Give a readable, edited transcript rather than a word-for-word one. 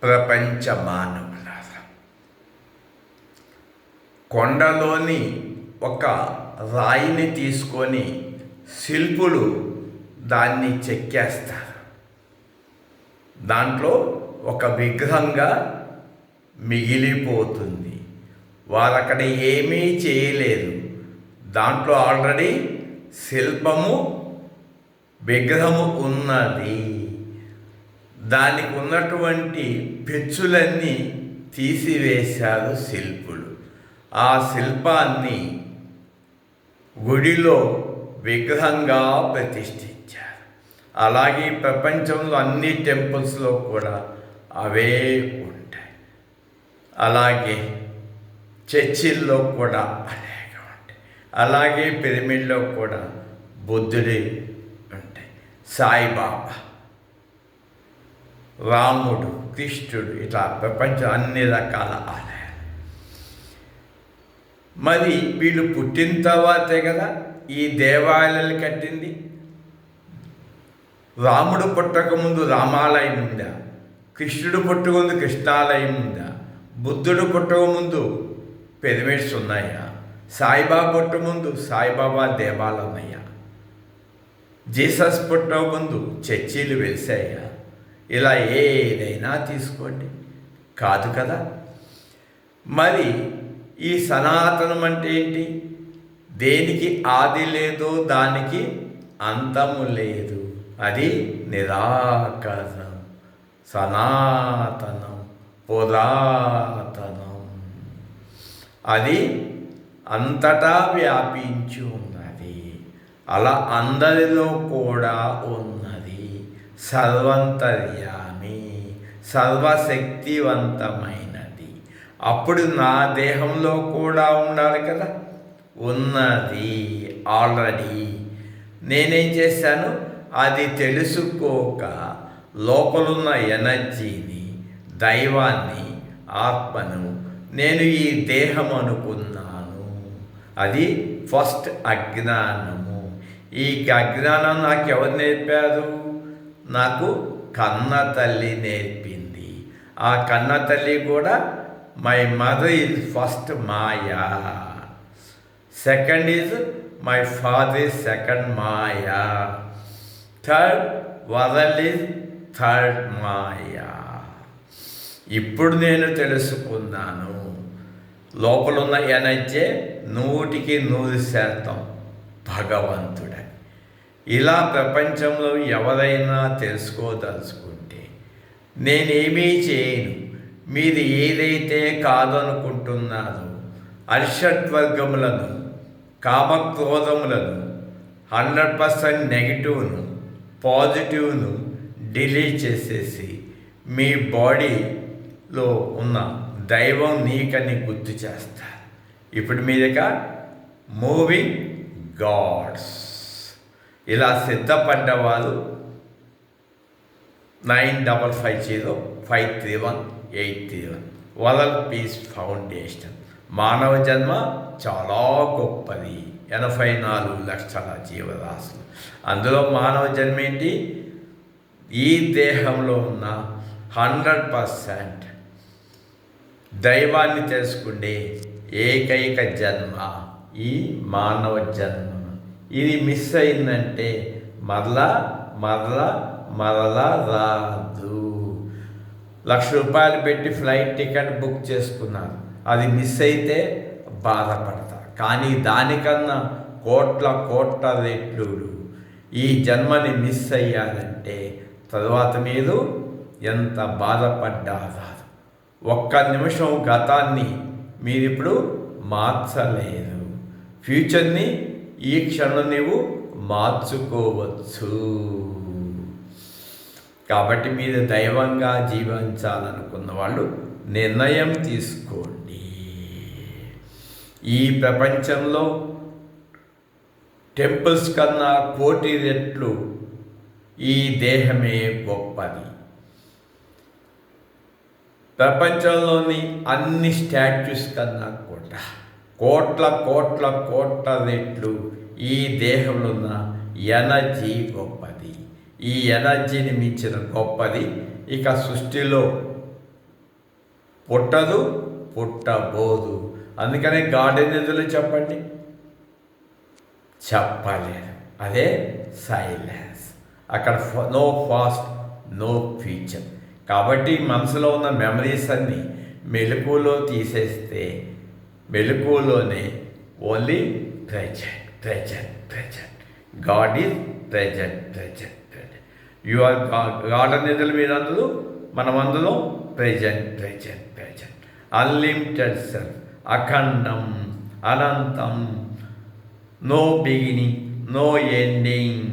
ప్రపంచ మానవులారా, కొండలోని ఒక రాయిని తీసుకొని శిల్పులు దాన్ని చెక్కేస్తారు. దాంట్లో ఒక విగ్రహంగా మిగిలిపోతుంది. వారు అక్కడ ఏమీ చేయలేదు. దాంట్లో ఆల్రెడీ శిల్పము విగ్రహము ఉన్నది. దానికి ఉన్నటువంటి పెచ్చులన్నీ తీసివేశారు శిల్పులు. ఆ శిల్పాన్ని గుడిలో విగ్రహంగా ప్రతిష్ఠించారు. అలాగే ప్రపంచంలో అన్ని టెంపుల్స్లో కూడా అవే ఉంటాయి. అలాగే చర్చిల్లో కూడా అనేక ఉంటాయి. అలాగే పిరమిడ్లో కూడా బుద్ధుడి ఉంటాయి, సాయిబాబా, రాముడు, కృష్ణుడు, ఇట్లా ప్రపంచం అన్ని రకాల ఆలయాలు. మరి వీళ్ళు పుట్టిన తర్వాతే కదా ఈ దేవాలయాలు కట్టింది. రాముడు పుట్టకముందు రామాలయం ఉందా? కృష్ణుడు పుట్టకముందు కృష్ణాలయం ఉందా? బుద్ధుడు పుట్టకముందు పిరమిడ్స్ ఉన్నాయా? సాయిబాబా పుట్టకముందు సాయిబాబా దేవాలయం ఉన్నాయా? జీసస్ పుట్టకముందు చర్చిలు వెలిసాయా? ఇలా ఏదైనా తీసుకోండి, కాదు కదా. మరి ఈ సనాతనం అంటే ఏంటి? దేనికి ఆది లేదు, దానికి అంతము లేదు. అది నిరాకరణం, సనాతనం, పురాతనం. అది అంతటా వ్యాపించి ఉన్నది. అలా అందరిలో కూడా ఉన్నది. సర్వంతర్యామి, సర్వశక్తివంతమైనది. అప్పుడు నా దేహంలో కూడా ఉండాలి కదా. ఉన్నది ఆల్రెడీ. నేనేం చేశాను? అది తెలుసుకోక లోపలున్న ఎనర్జీని, దైవాన్ని, ఆత్మను నేను ఈ దేహం అనుకున్నాను. అది ఫస్ట్ అజ్ఞానము. ఈ అజ్ఞానం నాకు ఎవరు నేర్పారు? నాకు కన్న తల్లి నేర్పింది. ఆ కన్న తల్లి కూడా మై మదర్ ఈజ్ ఫస్ట్ మాయా, second is my father is second మాయా, థర్డ్ వరల్డ్ ఈజ్ థర్డ్ మాయా. ఇప్పుడు నేను తెలుసుకున్నాను, లోపలున్న ఎనర్జీ 100% భగవంతుడని. ఇలా ప్రపంచంలో ఎవరైనా తెలుసుకోదలుచుకుంటే నేనేమీ చేయను. మీరు ఏదైతే కాదనుకుంటున్నారో అరిషడ్వర్గములను, కామక్రోధములను, 100% నెగిటివ్ను, పాజిటివ్ను డిలీట్ చేసేసి మీ బాడీలో ఉన్న దైవం నీకని గుర్తు చేస్తారు. ఇప్పుడు మీదక మూవింగ్ గాడ్స్. ఇలా సిద్ధపడ్డవారు 9550531831 వరల్డ్ పీస్ ఫౌండేషన్. మానవ జన్మ చాలా గొప్పది. 84 లక్షల జీవరాశులు. అందులో మానవ జన్మ ఏంటి? ఈ దేహంలో ఉన్న 100% దైవాన్ని తెలుసుకుండే ఏకైక జన్మ ఈ మానవ జన్మ. ఇది మిస్ అయిందంటే మరలా మరలా మరలా రాదు. ₹1,00,000 పెట్టి ఫ్లైట్ టికెట్ బుక్ చేసుకున్నారు, అది మిస్ అయితే బాధపడతారు. కానీ దానికన్నా కోట్ల రెట్లు ఈ జన్మని మిస్ అయ్యారంటే తరువాత మీరు ఎంత బాధపడ్డారు. ఒక్క నిమిషం గతాన్ని మీరిప్పుడు మార్చలేరు. ఫ్యూచర్ని ఈ క్షణం నీవు మార్చుకోవచ్చు. కాబట్టి మీరు దైవంగా జీవించాలనుకున్న వాళ్ళు నిర్ణయం తీసుకోండి. ఈ ప్రపంచంలో టెంపుల్స్ కన్నా 1,000,000 రెట్లు ఈ దేహమే గొప్పది. ప్రపంచంలోని అన్ని స్టాచ్యూస్ కన్నా కూడా కోట్ల రెట్లు ఈ దేహంలో ఉన్న ఎనర్జీ గొప్పది. ఈ ఎనర్జీని మించిన గొప్పది ఇక సృష్టిలో పుట్టదు, పుట్టబోదు. అందుకనే గార్డెన్ నిధులు చెప్పండి, చెప్పలేదు. అదే సైలెన్స్. అక్కడ నో ఫాస్ట్, నో ఫ్యూచర్. కాబట్టి మనసులో ఉన్న మెమరీస్ అన్నీ మెలకువలో తీసేస్తే మెలకువలోనే only present, present, present. God is present, present, present. You are God అనేది మీరు అందులో, మనం అందులో present, present, present. Unlimited self, అఖండం, అనంతం, నో బిగినింగ్, నో ఎండింగ్.